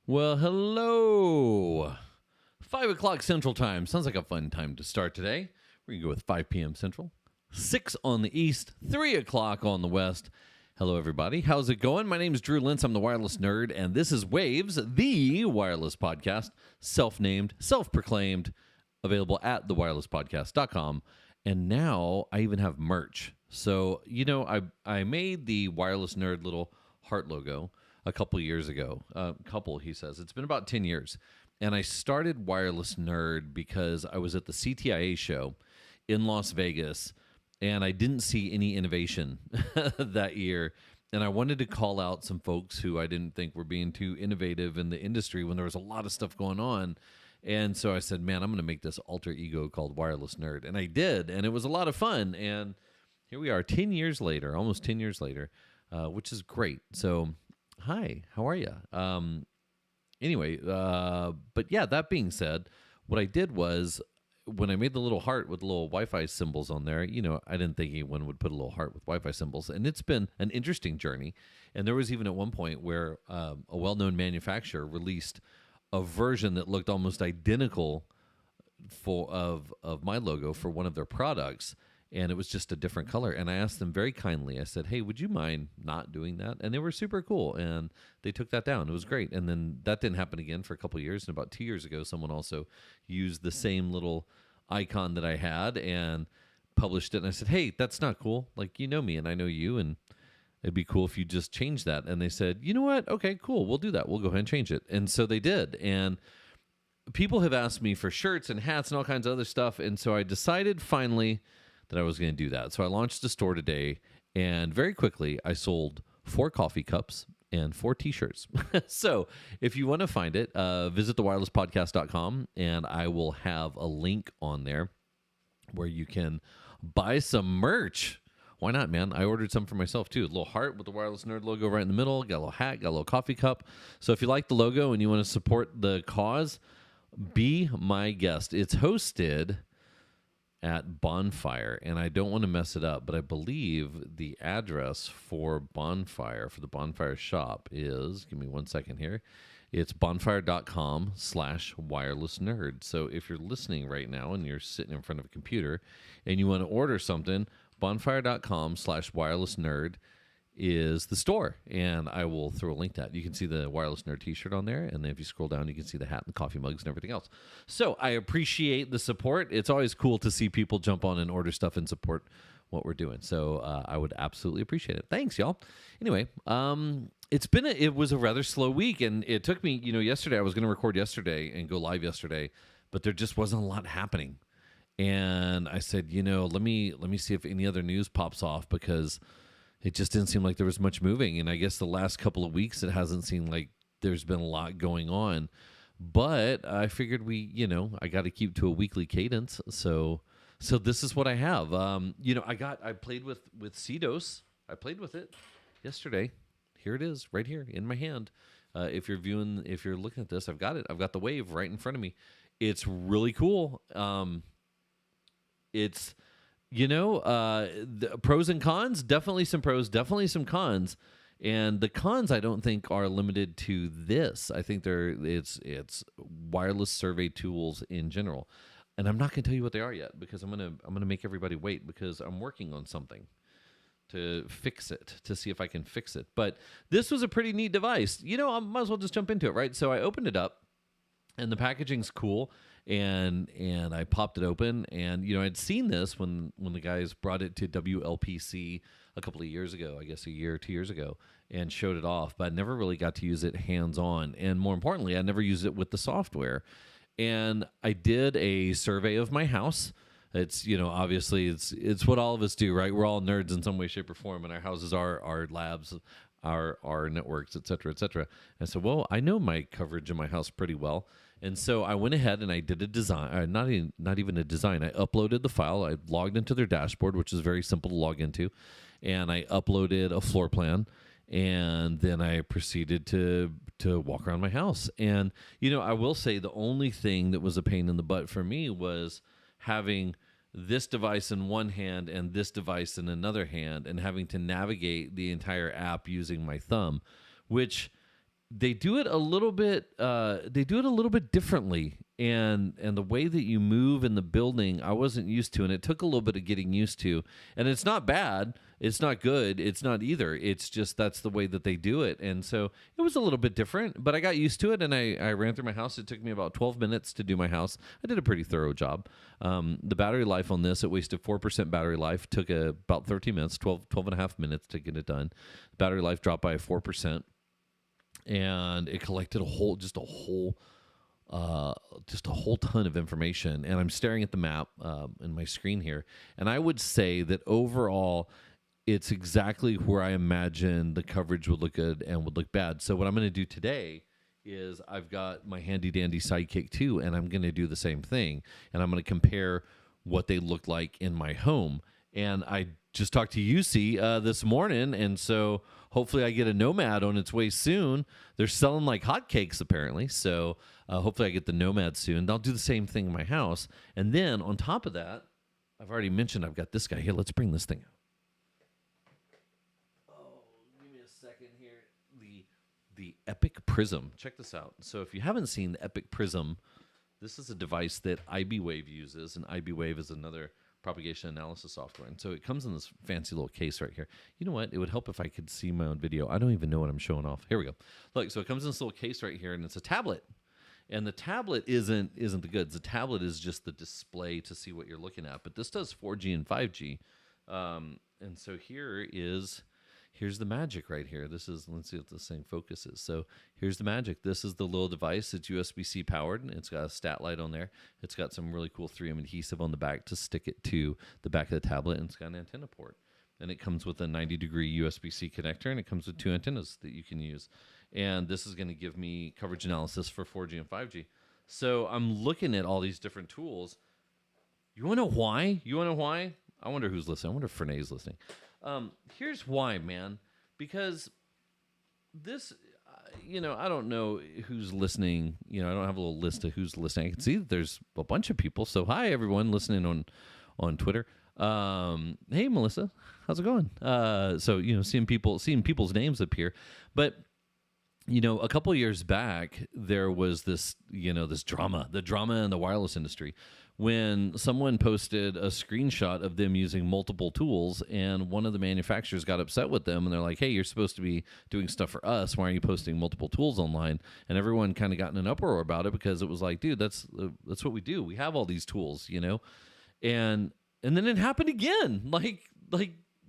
Well, hello. 5 o'clock Central Time. Sounds like a fun time to start today. We're going to go with 5 p.m. Central, 6 on the East, 3 o'clock on the West. Hello, everybody. How's it going? My name is Drew Lentz. I'm the Wireless Nerd, and this is Waves, the wireless podcast, self-named, self-proclaimed, available at thewirelesspodcast.com. And now I even have merch. So, I made the Wireless Nerd little heart logo a couple years ago. He says. It's been about 10 years. And I started Wireless Nerd because I was at the CTIA show in Las Vegas, and I didn't see any innovation that year. And I wanted to call out some folks who I didn't think were being too innovative in the industry when there was a lot of stuff going on. And so I said, man, I'm going to make this alter ego called Wireless Nerd. And I did, and it was a lot of fun. And here we are 10 years later, almost 10 years later, which is great. So hi, how are you? But yeah, that being said, what I did was when I made the little heart with the little Wi-Fi symbols on there, I didn't think anyone would put a little heart with Wi-Fi symbols. And it's been an interesting journey. And there was even at one point where a well-known manufacturer released a version that looked almost identical of my logo for one of their products. And it was just a different color. And I asked them very kindly, I said, hey, would you mind not doing that? And they were super cool. And they took that down. It was great. And then that didn't happen again for a couple of years. And about 2 years ago, someone also used the same little icon that I had and published it. And I said, hey, that's not cool. Like, you know me and I know you. And it'd be cool if you just change that. And they said, you know what? Okay, cool. We'll do that. We'll go ahead and change it. And so they did. And people have asked me for shirts and hats and all kinds of other stuff. And so I decided finally that I was going to do that. So I launched a store today, and very quickly I sold 4 coffee cups and 4 t-shirts. So if you want to find it, visit thewirelesspodcast.com, and I will have a link on there where you can buy some merch. Why not, man? I ordered some for myself, too. A little heart with the Wireless Nerd logo right in the middle. Got a little hat, got a little coffee cup. So if you like the logo and you want to support the cause, be my guest. It's hosted at Bonfire, and I don't want to mess it up, but I believe the address for Bonfire, for the Bonfire shop is, give me 1 second here, it's bonfire.com/wirelessnerd. So if you're listening right now and you're sitting in front of a computer and you want to order something, bonfire.com/wirelessnerd is the store, and I will throw a link to that. You can see the Wireless Nerd t-shirt on there, and then if you scroll down, you can see the hat and the coffee mugs and everything else. So I appreciate the support. It's always cool to see people jump on and order stuff and support what we're doing. So I would absolutely appreciate it. Thanks, y'all. Anyway, it was a rather slow week, and it took me, yesterday, I was going to record yesterday and go live yesterday, but there just wasn't a lot happening. And I said, let me see if any other news pops off, because it just didn't seem like there was much moving. And I guess the last couple of weeks, it hasn't seemed like there's been a lot going on. But I figured I got to keep to a weekly cadence. So this is what I have. I played with Sidos. I played with it yesterday. Here it is, right here in my hand. If you're looking at this, I've got it. I've got the Wave right in front of me. It's really cool. It's... the pros and cons, definitely some pros, definitely some cons. And the cons, I don't think, are limited to this. I think it's wireless survey tools in general. And I'm not going to tell you what they are yet, because I'm going to make everybody wait, because I'm working on something to fix it, to see if I can fix it. But this was a pretty neat device. I might as well just jump into it, right? So I opened it up, and the packaging's cool. And I popped it open, and I'd seen this when the guys brought it to WLPC a couple of years ago, I guess a year or 2 years ago, and showed it off. But I never really got to use it hands-on, and more importantly, I never used it with the software. And I did a survey of my house. It's obviously it's what all of us do, right? We're all nerds in some way, shape, or form, and our houses are our labs, our networks, et cetera, et cetera. And so, well, I know my coverage in my house pretty well. And so I went ahead and I did a design, not even a design. I uploaded the file. I logged into their dashboard, which is very simple to log into. And I uploaded a floor plan. And then I proceeded to walk around my house. And, I will say the only thing that was a pain in the butt for me was having this device in one hand and this device in another hand, and having to navigate the entire app using my thumb, which they do it a little bit differently, and the way that you move in the building I wasn't used to, and it took a little bit of getting used to. And it's not bad, it's not good, it's not either, it's just that's the way that they do it. And so it was a little bit different, but I got used to it, and I ran through my house. It took me about 12 minutes to do my house. I did a pretty thorough job. The battery life on this, it wasted 4% battery life, took about 13 minutes, 12 and a half minutes to get it done. Battery life dropped by 4%. And it collected a whole ton of information. And I'm staring at the map in my screen here, and I would say that overall, it's exactly where I imagined the coverage would look good and would look bad. So what I'm going to do today is I've got my handy dandy Sidekick 2, and I'm going to do the same thing, and I'm going to compare what they look like in my home. And I just talked to UC this morning, and so hopefully I get a Nomad on its way soon. They're selling like hotcakes apparently, so hopefully I get the Nomad soon. I'll do the same thing in my house. And then on top of that, I've already mentioned I've got this guy here. Let's bring this thing out. Oh, give me a second here. The Epic Prism. Check this out. So if you haven't seen the Epic Prism, this is a device that IBWave uses, and IBWave is another propagation analysis software. And so it comes in this fancy little case right here. You know what? It would help if I could see my own video. I don't even know what I'm showing off. Here we go. Look, so it comes in this little case right here, and it's a tablet. And the tablet isn't the goods. The tablet is just the display to see what you're looking at. But this does 4G and 5G. And so here's the magic right here. This is, let's see if this thing focuses. So here's the magic. This is the little device. It's USB-C powered. It's got a stat light on there. It's got some really cool 3M adhesive on the back to stick it to the back of the tablet, and it's got an antenna port. And it comes with a 90-degree USB-C connector, and it comes with 2 antennas that you can use. And this is going to give me coverage analysis for 4G and 5G. So I'm looking at all these different tools. You want to know why? I wonder who's listening. I wonder if Frene's listening. Here's why, man. Because this, I don't know who's listening. I don't have a little list of who's listening. I can see that there's a bunch of people. So hi, everyone listening on Twitter. Hey, Melissa, how's it going? So seeing people's names appear, but a couple of years back there was this drama in the wireless industry when someone posted a screenshot of them using multiple tools, and one of the manufacturers got upset with them, and they're like, hey, you're supposed to be doing stuff for us. Why are you posting multiple tools online? And everyone kind of got in an uproar about it, because it was like, dude, that's what we do. We have all these tools, and then it happened again, like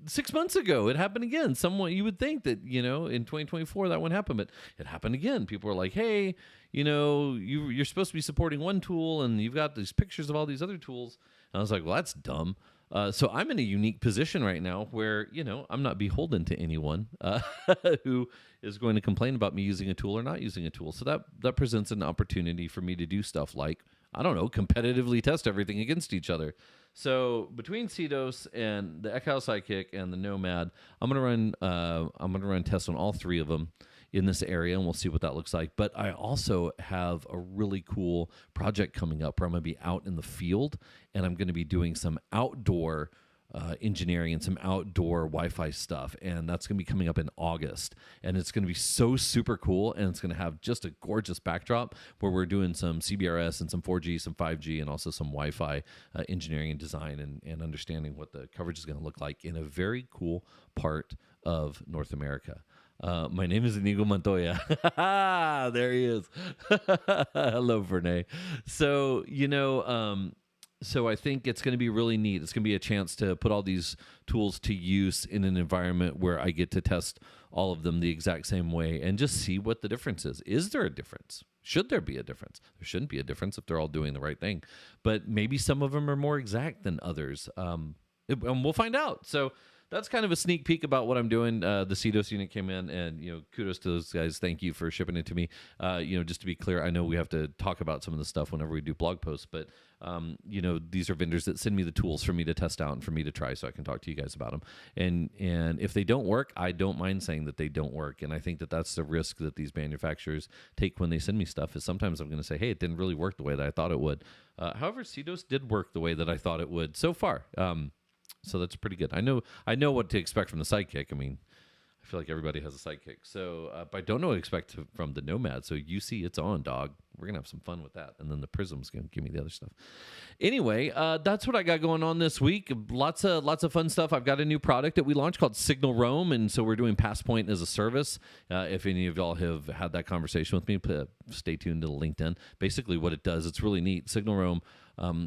6 months ago. It happened again. You would think that, in 2024 that wouldn't happen, but it happened again. People were like, hey, you're supposed to be supporting one tool, and you've got these pictures of all these other tools. And I was like, well, that's dumb. So I'm in a unique position right now where, I'm not beholden to anyone who is going to complain about me using a tool or not using a tool. So that presents an opportunity for me to do stuff like, I don't know, competitively test everything against each other. So between Sidos and the Ekahau Sidekick and the Nomad, I'm gonna run tests on all 3 of them in this area, and we'll see what that looks like. But I also have a really cool project coming up where I'm going to be out in the field, and I'm going to be doing some outdoor engineering and some outdoor Wi-Fi stuff, and that's going to be coming up in August. And it's going to be so super cool, and it's going to have just a gorgeous backdrop where we're doing some CBRS and some 4G, some 5G, and also some Wi-Fi engineering and design, and understanding what the coverage is going to look like in a very cool part of North America. My name is Inigo Montoya. There he is. Hello, Verne. So, so I think it's going to be really neat. It's going to be a chance to put all these tools to use in an environment where I get to test all of them the exact same way and just see what the difference is. Is there a difference? Should there be a difference? There shouldn't be a difference if they're all doing the right thing. But maybe some of them are more exact than others. And we'll find out. So that's kind of a sneak peek about what I'm doing. The Sidos unit came in, and kudos to those guys. Thank you for shipping it to me. Just to be clear, I know we have to talk about some of the stuff whenever we do blog posts, but these are vendors that send me the tools for me to test out and for me to try, so I can talk to you guys about them. And if they don't work, I don't mind saying that they don't work. And I think that that's the risk that these manufacturers take when they send me stuff. Is sometimes I'm going to say, hey, it didn't really work the way that I thought it would. However, Sidos did work the way that I thought it would so far. So that's pretty good. I know what to expect from the Sidekick. I mean, I feel like everybody has a sidekick. So, but I don't know what to expect from the Nomad. So you see it's on, dog. We're going to have some fun with that. And then the Prism's going to give me the other stuff. Anyway, that's what I got going on this week. Lots of fun stuff. I've got a new product that we launched called SignalRoam. And so we're doing Passpoint as a service. If any of y'all have had that conversation with me, stay tuned to LinkedIn. Basically what it does, it's really neat. SignalRoam,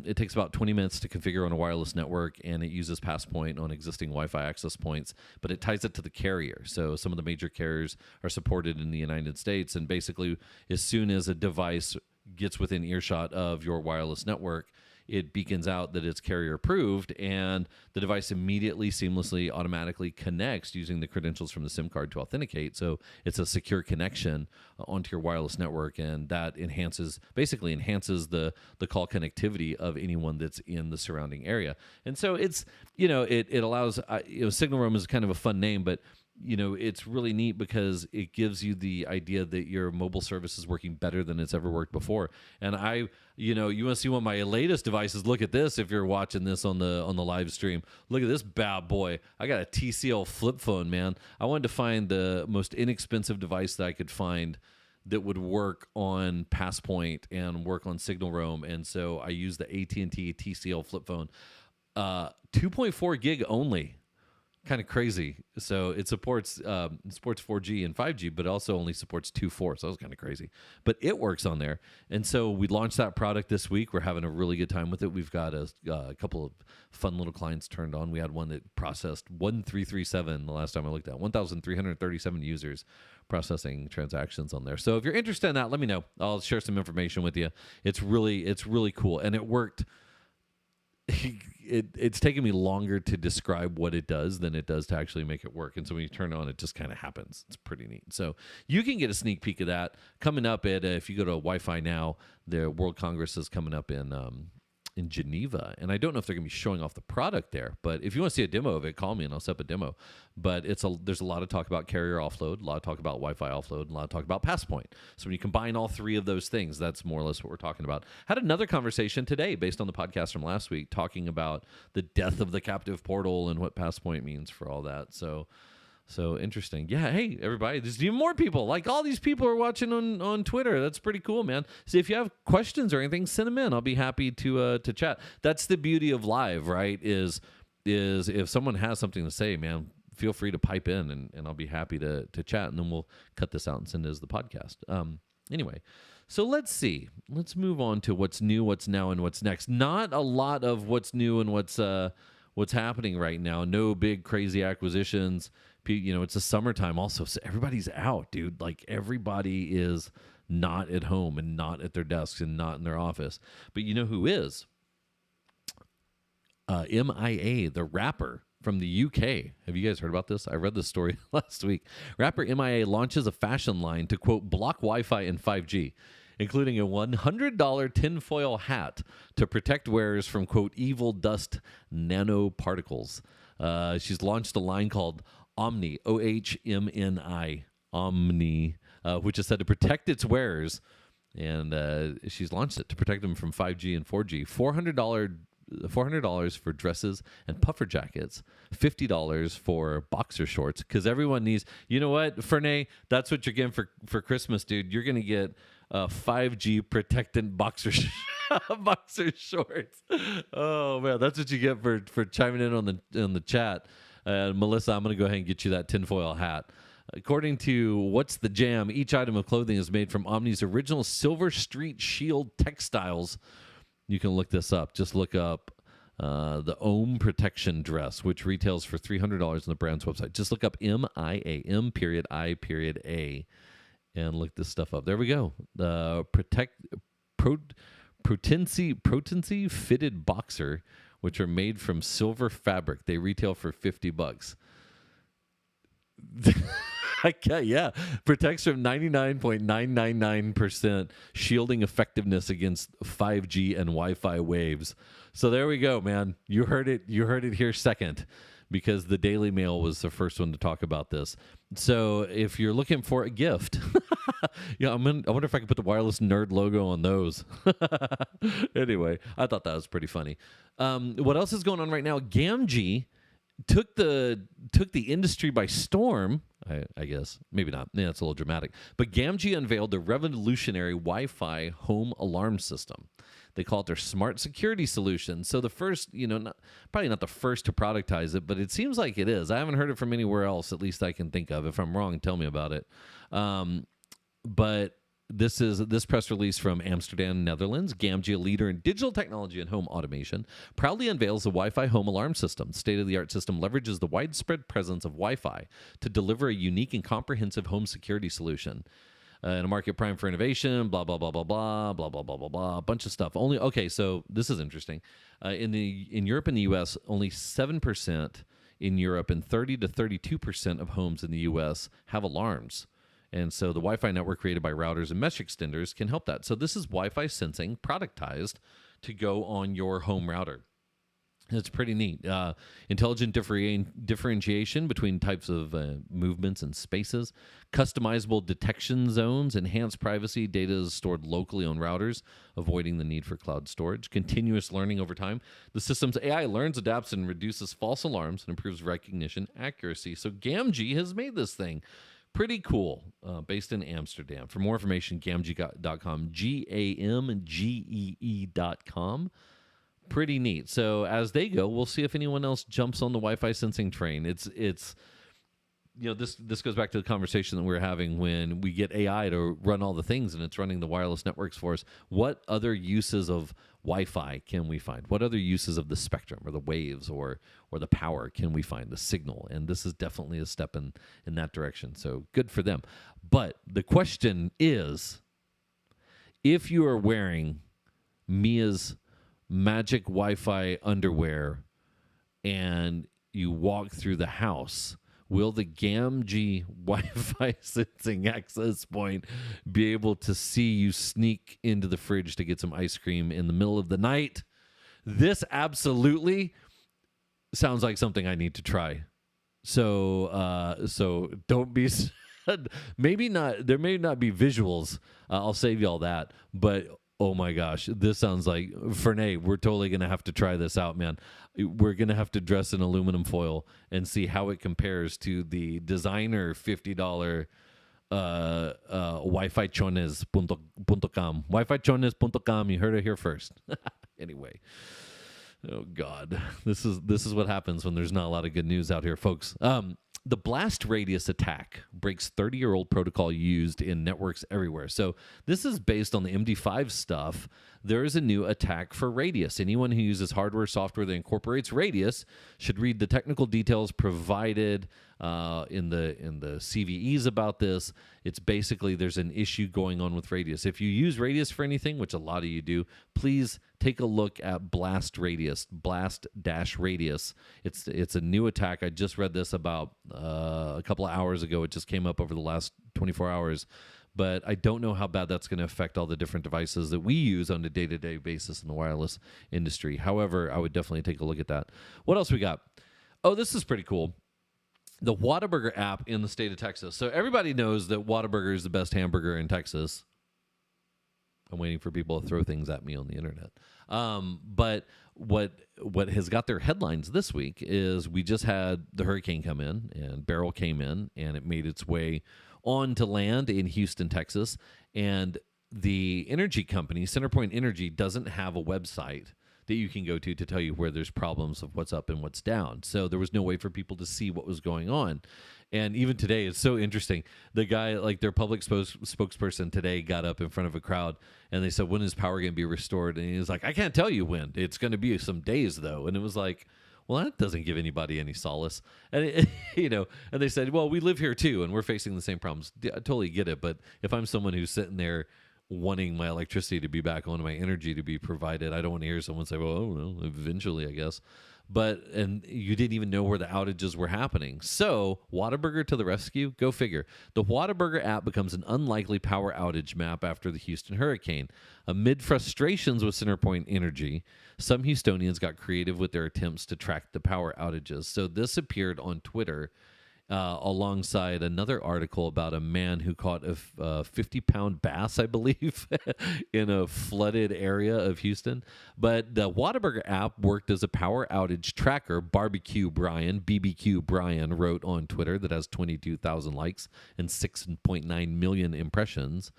it takes about 20 minutes to configure on a wireless network, and it uses Passpoint on existing Wi-Fi access points, but it ties it to the carrier. So some of the major carriers are supported in the United States, and basically as soon as a device gets within earshot of your wireless network, it beacons out that it's carrier approved, and the device immediately, seamlessly, automatically connects using the credentials from the SIM card to authenticate. So it's a secure connection onto your wireless network, and that basically enhances the call connectivity of anyone that's in the surrounding area. And so it's, it allows, SignalRoam is kind of a fun name, but it's really neat because it gives you the idea that your mobile service is working better than it's ever worked before. And you want to see what my latest device is. Look at this. If you're watching this on the live stream, look at this bad boy. I got a TCL flip phone, man. I wanted to find the most inexpensive device that I could find that would work on Passpoint and work on SignalRoam. And so I used the AT&T TCL flip phone, 2.4 gig only. Kind of crazy. So it supports 4G and 5G, but also only supports 2.4. So that was kind of crazy. But it works on there. And so we launched that product this week. We're having a really good time with it. We've got a couple of fun little clients turned on. We had one that processed 1,337 the last time I looked at 1,337 users processing transactions on there. So if you're interested in that, let me know. I'll share some information with you. It's really cool. And it worked. It's taken me longer to describe what it does than it does to actually make it work. And so when you turn it on, it just kind of happens. It's pretty neat. So you can get a sneak peek of that coming up at, if you go to Wi-Fi Now, the World Congress is coming up in Geneva. And I don't know if they're going to be showing off the product there, but if you want to see a demo of it, call me and I'll set up a demo. But there's a lot of talk about carrier offload, a lot of talk about Wi-Fi offload, and a lot of talk about Passpoint. So when you combine all three of those things, that's more or less what we're talking about. Had another conversation today based on the podcast from last week, talking about the death of the captive portal and what Passpoint means for all that. So interesting. Yeah, hey, everybody, there's even more people. Like all these people are watching on Twitter. That's pretty cool, man. So if you have questions or anything, send them in. I'll be happy to chat. That's the beauty of live, right? Is if someone has something to say, man, feel free to pipe in and I'll be happy to chat. And then we'll cut this out and send it as the podcast. Anyway, so let's see. Let's move on to what's new, what's now, and what's next. Not a lot of what's new and what's happening right now. No big crazy acquisitions. It's the summertime also, so everybody's out, dude. Like everybody is not at home and not at their desks and not in their office. But you know who is? MIA, the rapper from the UK. Have you guys heard about this? I read this story last week. Rapper MIA launches a fashion line to, quote, block Wi-Fi and 5G, including a $100 tinfoil hat to protect wearers from, quote, evil dust nanoparticles. She's launched a line called Omni, OHMNI, Omni, which is said to protect its wearers. And she's launched it to protect them from 5G and 4G. $400 for dresses and puffer jackets, $50 for boxer shorts, because everyone needs, you know what, Fernay, that's what you're getting for Christmas, dude. You're going to get 5G protectant boxer shorts. Oh, man, that's what you get for chiming in on the chat. Melissa, I'm going to go ahead and get you that tinfoil hat. According to What's the Jam, each item of clothing is made from Omni's original Silver Street Shield textiles. You can look this up. Just look up the Ohm protection dress, which retails for $300 on the brand's website. Just look up MIA, M.I.A, and look this stuff up. There we go. The Potency fitted boxer, which are made from silver fabric. They retail for $50. Yeah, protects from 99.999% shielding effectiveness against 5G and Wi-Fi waves. So there we go, man. You heard it here second, because the Daily Mail was the first one to talk about this. So if you're looking for a gift, I wonder if I could put the Wireless Nerd logo on those. Anyway, I thought that was pretty funny. What else is going on right now? Gamgee took the industry by storm I guess. Maybe not. Yeah, it's a little dramatic. But Gamgee unveiled the revolutionary Wi-Fi home alarm system. They call it their smart security solution. So the first, probably not the first to productize it, but it seems like it is. I haven't heard it from anywhere else, at least I can think of. If I'm wrong, tell me about it. But this press release from Amsterdam, Netherlands. Gamgee, a leader in digital technology and home automation, proudly unveils the Wi-Fi home alarm system. State-of-the-art system leverages the widespread presence of Wi-Fi to deliver a unique and comprehensive home security solution. In a market prime for innovation, blah, blah, blah, blah, blah, blah, blah, blah, blah, blah, a bunch of stuff. So this is interesting. In Europe and the U.S., only 7% in Europe and 30 to 32% of homes in the U.S. have alarms. And so the Wi-Fi network created by routers and mesh extenders can help that. So this is Wi-Fi sensing productized to go on your home router. It's pretty neat. Intelligent differentiation between types of movements and spaces, customizable detection zones, enhanced privacy, data is stored locally on routers, avoiding the need for cloud storage, continuous learning over time. The system's AI learns, adapts, and reduces false alarms and improves recognition accuracy. So Gamgee has made this thing. Pretty cool, based in Amsterdam. For more information, gamgee.com, GAMGEE.com. Pretty neat. So as they go, we'll see if anyone else jumps on the Wi-Fi sensing train. It's this goes back to the conversation that we were having when we get AI to run all the things and it's running the wireless networks for us. What other uses of Wi-Fi can we find? What other uses of the spectrum or the waves or the power can we find, the signal? And this is definitely a step in that direction. So good for them. But the question is, if you are wearing Mia's magic Wi-Fi underwear and you walk through the house, will the Gamgee Wi-Fi sensing access point be able to see you sneak into the fridge to get some ice cream in the middle of the night? This absolutely sounds like something I need to try. So don't be... maybe not. There may not be visuals. I'll save you all that. But oh my gosh, this sounds like, Fernay, we're totally going to have to try this out, man. We're going to have to dress in aluminum foil and see how it compares to the designer $50 wifichones.com. Wifichones.com, you heard it here first. Anyway. Oh God, this is what happens when there's not a lot of good news out here, folks. The blast radius attack breaks 30-year-old protocol used in networks everywhere. So this is based on the MD5 stuff. There is a new attack for radius. Anyone who uses hardware, software that incorporates radius should read the technical details provided in the CVEs about this. It's basically there's an issue going on with radius. If you use radius for anything, which a lot of you do, please take a look at blast radius, blast-radius. It's a new attack. I just read this about a couple of hours ago. It just came up over the last 24 hours. But I don't know how bad that's going to affect all the different devices that we use on a day-to-day basis in the wireless industry. However, I would definitely take a look at that. What else we got? Oh, this is pretty cool. The Whataburger app in the state of Texas. So everybody knows that Whataburger is the best hamburger in Texas. I'm waiting for people to throw things at me on the internet. But what has got their headlines this week is we just had the hurricane come in, and Beryl came in, and it made its way on to land in Houston, Texas. And the energy company, Centerpoint Energy, doesn't have a website that you can go to tell you where there's problems of what's up and what's down. So there was no way for people to see what was going on. And even today, it's so interesting. The guy, like their public spokesperson today, got up in front of a crowd and they said, when is power going to be restored? And he was like, I can't tell you when. It's going to be some days, though. And it was like, well, that doesn't give anybody any solace. And, and they said, well, we live here too, and we're facing the same problems. I totally get it. But if I'm someone who's sitting there wanting my electricity to be back on, my energy to be provided, I don't want to hear someone say, well, oh, no, eventually, I guess. And you didn't even know where the outages were happening. So Whataburger to the rescue, go figure. The Whataburger app becomes an unlikely power outage map after the Houston hurricane. Amid frustrations with Centerpoint Energy, some Houstonians got creative with their attempts to track the power outages. So this appeared on Twitter alongside another article about a man who caught a 50-pound bass, I believe, in a flooded area of Houston. But the Whataburger app worked as a power outage tracker. BBQ Brian wrote on Twitter that has 22,000 likes and 6.9 million impressions.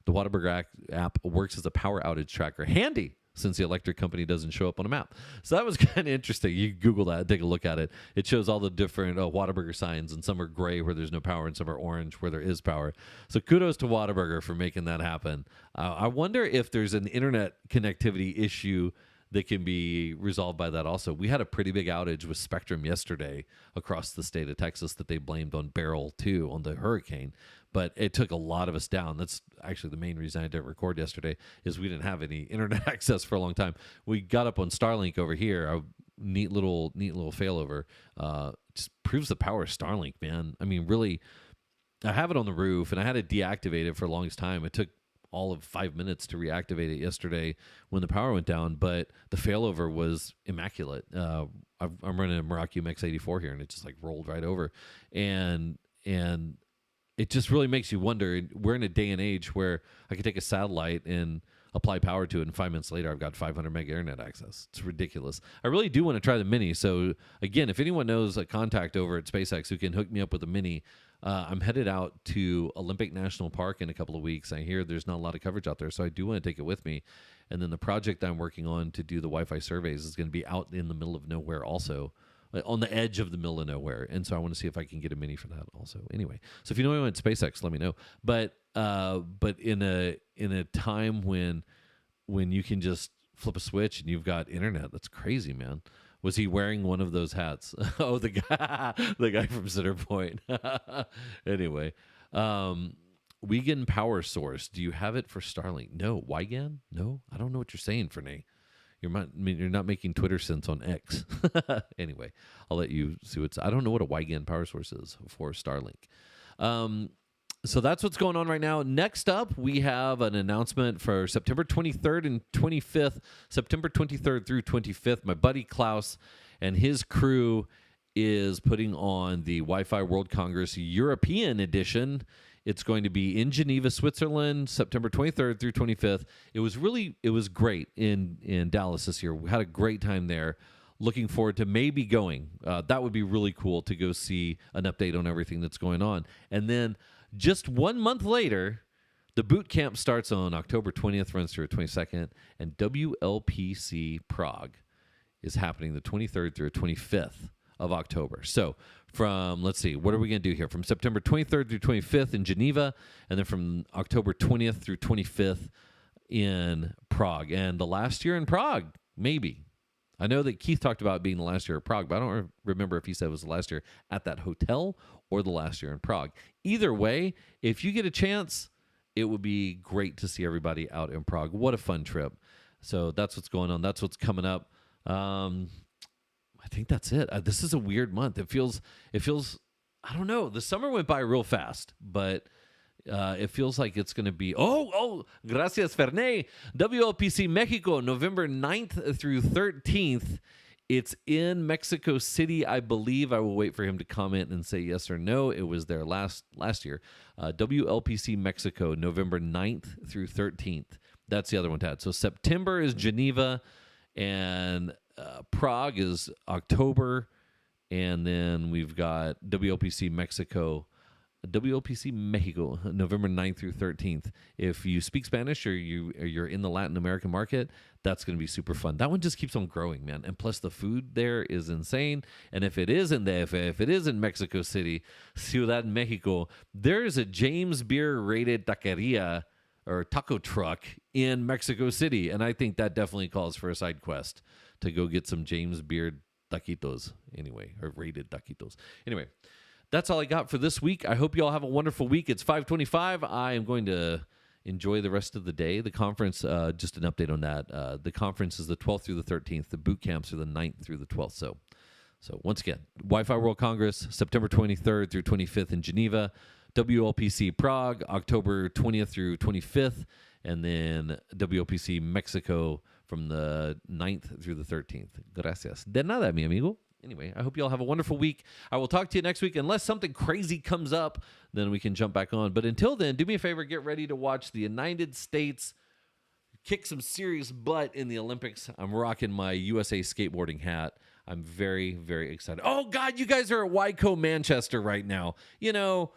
The Whataburger app works as a power outage tracker. Handy, since the electric company doesn't show up on a map. So that was kind of interesting. You Google that, take a look at it. It shows all the different Whataburger signs, and some are gray where there's no power, and some are orange where there is power. So kudos to Whataburger for making that happen. I wonder if there's an internet connectivity issue that can be resolved by that also. We had a pretty big outage with Spectrum yesterday across the state of Texas that they blamed on Beryl too, on the hurricane. But it took a lot of us down. That's actually the main reason I didn't record yesterday, is we didn't have any internet access for a long time. We got up on Starlink over here, a neat little failover. Just proves the power of Starlink, man. I mean, really, I have it on the roof, and I had to deactivate it for the longest time. It took all of 5 minutes to reactivate it yesterday when the power went down, but the failover was immaculate. I'm running a Meraki MX84 here, and it just like rolled right over, and it just really makes you wonder. We're in a day and age where I could take a satellite and apply power to it, and 5 minutes later, I've got 500 meg internet access. It's ridiculous. I really do want to try the Mini. So again, if anyone knows a contact over at SpaceX who can hook me up with a Mini, I'm headed out to Olympic National Park in a couple of weeks. I hear there's not a lot of coverage out there, so I do want to take it with me. And then the project I'm working on to do the Wi-Fi surveys is going to be out in the middle of nowhere also, on the edge of the middle of nowhere. And so I want to see if I can get a Mini for that also. Anyway, so if you know anyone at SpaceX, let me know. But in a time when you can just flip a switch and you've got internet, that's crazy, man. Was he wearing one of those hats? Oh, the guy from Centerpoint. Anyway, Wiegand power source. Do you have it for Starlink? No. Wiegand? No. I don't know what you're saying, Fernay. You're not making Twitter sense on X. Anyway, I'll let you see what's. I don't know what a Wiegand power source is for Starlink. So that's what's going on right now. Next up, we have an announcement for September 23rd and 25th. September 23rd through 25th, my buddy Klaus and his crew is putting on the Wi-Fi World Congress European edition. It's going to be in Geneva, Switzerland, September 23rd through 25th. It was great in Dallas this year. We had a great time there. Looking forward to maybe going. That would be really cool to go see an update on everything that's going on. And then just 1 month later, the boot camp starts on October 20th, runs through the 22nd, and WLPC Prague is happening the 23rd through the 25th of October. So from, let's see, what are we going to do here? From September 23rd through 25th in Geneva, and then from October 20th through 25th in Prague. And the last year in Prague, maybe. I know that Keith talked about being the last year of Prague, but I don't remember if he said it was the last year at that hotel or the last year in Prague. Either way, if you get a chance, it would be great to see everybody out in Prague. What a fun trip. So that's what's going on. That's what's coming up. I think that's it. This is a weird month. It feels, I don't know. The summer went by real fast, but it feels like it's going to be, gracias, Fernay. WLPC Mexico, November 9th through 13th. It's in Mexico City, I believe. I will wait for him to comment and say yes or no. It was there last year. WLPC Mexico, November 9th through 13th. That's the other one, Tad. So September is Geneva, and Prague is October, and then we've got WLPC Mexico, November 9th through 13th. If you speak Spanish or you're in the Latin American market, that's going to be super fun. That one just keeps on growing, man. And plus the food there is insane. And if it is in if it is in Mexico City, Ciudad Mexico, there is a James Beer rated taqueria or taco truck in Mexico City. And I think that definitely calls for a side quest to go get some James Beer taquitos anyway, or rated taquitos. Anyway, that's all I got for this week. I hope you all have a wonderful week. It's 5:25. I am going to enjoy the rest of the day. The conference, just an update on that. The conference is the 12th through the 13th. The boot camps are the 9th through the 12th. So once again, Wi-Fi World Congress, September 23rd through 25th in Geneva. WLPC Prague, October 20th through 25th. And then WLPC Mexico from the 9th through the 13th. Gracias. De nada, mi amigo. Anyway, I hope you all have a wonderful week. I will talk to you next week. Unless something crazy comes up, then we can jump back on. But until then, do me a favor, get ready to watch the United States kick some serious butt in the Olympics. I'm rocking my USA skateboarding hat. I'm very, very excited. Oh, God, you guys are at Wyco Manchester right now. You know,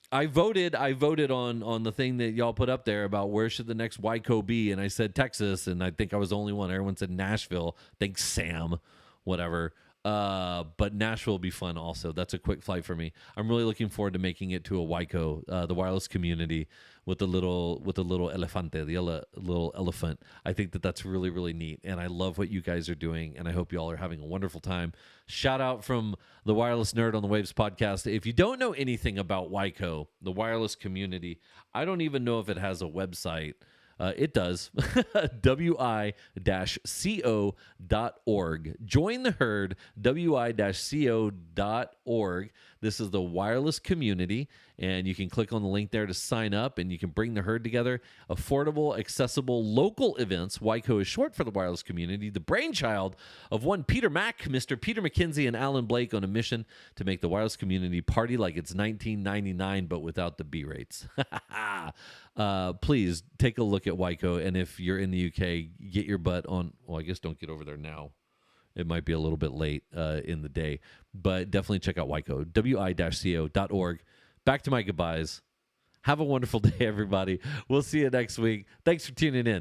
I voted on the thing that y'all put up there about where should the next Wyco be, and I said Texas, and I think I was the only one. Everyone said Nashville. Thanks, Sam. Whatever. But Nashville will be fun also. That's a quick flight for me. I'm really looking forward to making it to a Wyco, the wireless community with the little elefante, the little elephant. I think that's really, really neat. And I love what you guys are doing. And I hope you all are having a wonderful time. Shout out from the Wireless Nerd on the Waves podcast. If you don't know anything about Wyco, the wireless community, I don't even know if it has a website. It does. wi-co.org. Join the herd, wi-co.org. This is the wireless community, and you can click on the link there to sign up, and you can bring the herd together. Affordable, accessible, local events. WICO is short for the wireless community, the brainchild of one Peter Mack, Mr. Peter McKenzie, and Alan Blake on a mission to make the wireless community party like it's 1999, but without the B rates. Please take a look at WICO, and if you're in the UK, get your butt on. Well, I guess don't get over there now. It might be a little bit late in the day, but definitely check out WICO, wi-co.org. Back to my goodbyes. Have a wonderful day, everybody. We'll see you next week. Thanks for tuning in.